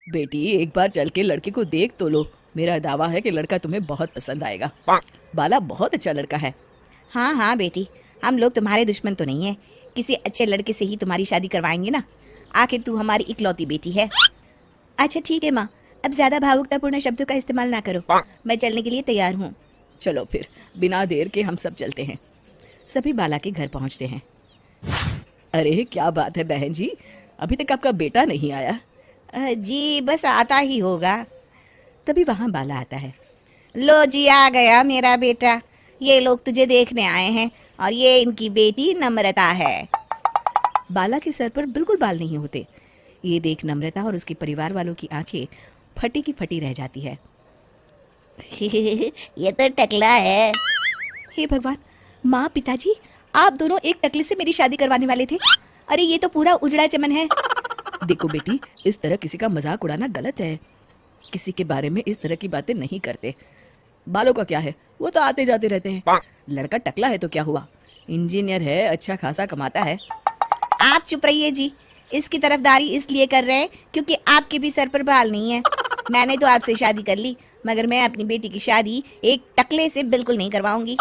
बेटी एक बार चल के लड़के को देख तो लो। मेरा दावा है कि लड़का तुम्हें बहुत पसंद आएगा। बाला बहुत अच्छा लड़का है। हाँ हाँ बेटी, हम लोग तुम्हारे दुश्मन तो नहीं है। किसी अच्छे लड़के से ही तुम्हारी शादी करवाएंगे ना। आखिर तू हमारी इकलौती बेटी है। अच्छा ठीक है माँ, अब ज्यादा भावुकतापूर्ण शब्दों का इस्तेमाल ना करो। मैं चलने के लिए तैयार हूँ। चलो फिर बिना देर के हम सब चलते हैं। सभी बाला के घर पहुंचते हैं। अरे क्या बात है बहन जी, अभी तक आपका बेटा नहीं आया? जी बस आता ही होगा। तभी वहाँ बाला आता है। लो जी, आ गया मेरा बेटा। ये लोग तुझे देखने आए हैं और ये इनकी बेटी नम्रता है। बाला के सर पर बिल्कुल बाल नहीं होते। ये देख नम्रता और उसके परिवार वालों की आंखें फटी की फटी रह जाती है। ये तो टकला है। हे भगवान, माँ पिताजी, आप दोनों एक टकले से मेरी शादी करवाने वाले थे। अरे ये तो पूरा उजड़ा चमन है। देखो बेटी, इस तरह किसी का मजाक उड़ाना गलत है। किसी के बारे में इस तरह की बातें नहीं करते। बालों का क्या है, वो तो आते जाते रहते हैं। लड़का टकला है तो क्या हुआ, इंजीनियर है, अच्छा खासा कमाता है। आप चुप रहिए जी। इसकी तरफदारी इसलिए कर रहे हैं क्योंकि आपके भी सर पर बाल नहीं है। मैंने तो आपसे शादी कर ली, मगर मैं अपनी बेटी की शादी एक टकले से बिल्कुल नहीं करवाऊंगी।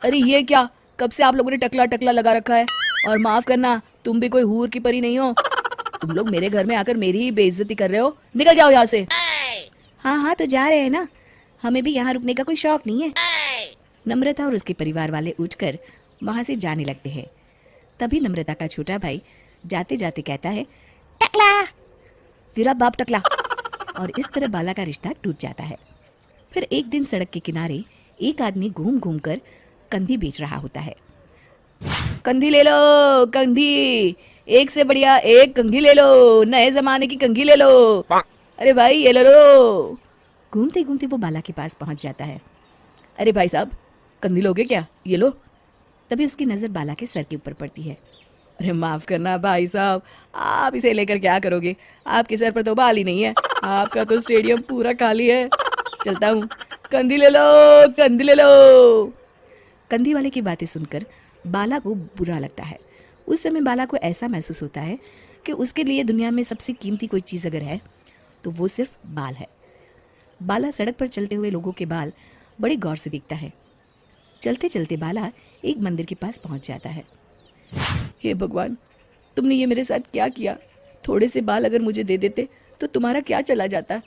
अरे ये क्या, कब से आप लोगों ने टकला टकला लगा रखा है? और माफ करना, तुम भी कोई हूर की परी नहीं हो। तुम लोग मेरे घर में आकर मेरी ही बेइज्जती कर रहे हो। निकल जाओ यहाँ से। हाँ हाँ तो जा रहे हैं ना, हमें भी यहाँ रुकने का कोई शौक नहीं है। नम्रता और उसके परिवार वाले उठकर वहां से जाने लगते हैं। तभी नम्रता का छोटा भाई जाते जाते कहता है, टकला। तेरा बाप टकला। और इस तरह बाला का रिश्ता टूट जाता है। फिर एक दिन सड़क के किनारे एक आदमी घूम घूम कर कंधी बेच रहा होता है। कंधी ले लो, कंधी, एक से बढ़िया एक कंघी ले लो, नए जमाने की कंघी ले लो। अरे भाई ये ले लो। घूमते घूमते वो बाला के पास पहुंच जाता है। अरे भाई साहब, कंधी लोगे क्या? ये लो। तभी उसकी नज़र बाला के सर के ऊपर पड़ती है। अरे माफ़ करना भाई साहब, आप इसे लेकर क्या करोगे? आपके सर पर तो बाल ही नहीं है। आपका तो स्टेडियम पूरा खाली है। चलता हूँ। कंधी ले लो, कंधी ले लो। कंधी वाले की बातें सुनकर बाला को बुरा लगता है। उस समय बाला को ऐसा महसूस होता है कि उसके लिए दुनिया में सबसे कीमती कोई चीज़ अगर है तो वो सिर्फ बाल है। बाला सड़क पर चलते हुए लोगों के बाल बड़ी गौर से देखता है। चलते चलते बाला एक मंदिर के पास पहुंच जाता है। हे भगवान, तुमने ये मेरे साथ क्या किया? थोड़े से बाल अगर मुझे दे देते तो तुम्हारा क्या चला जाता?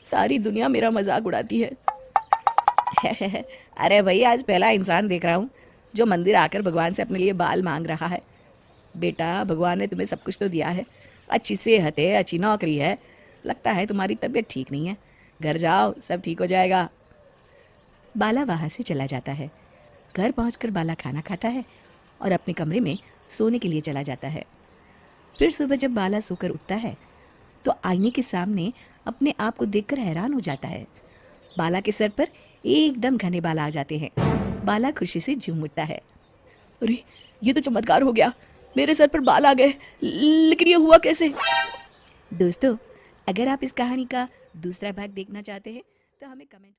सारी दुनिया मेरा मजाक उड़ाती है। अरे भाई, आज पहला इंसान देख रहा हूँ जो मंदिर आकर भगवान से अपने लिए बाल मांग रहा है। बेटा, भगवान ने तुम्हें सब कुछ तो दिया है। अच्छी सेहत है, अच्छी नौकरी है। लगता है तुम्हारी तबीयत ठीक नहीं है। घर जाओ, सब ठीक हो जाएगा। बाला वहाँ से चला जाता है। घर पहुंचकर बाला खाना खाता है और अपने कमरे में सोने के लिए चला जाता है। फिर सुबह जब बाला सोकर उठता है तो आईने के सामने अपने आप को देखकर हैरान हो जाता है। बाला के सर पर एकदम घने बाल आ जाते हैं। बाला खुशी से झूम उठता है। अरे ये तो चमत्कार हो गया, मेरे सर पर बाल आ गए। लेकिन ये हुआ कैसे? दोस्तों, अगर आप इस कहानी का दूसरा भाग देखना चाहते हैं तो हमें कमेंट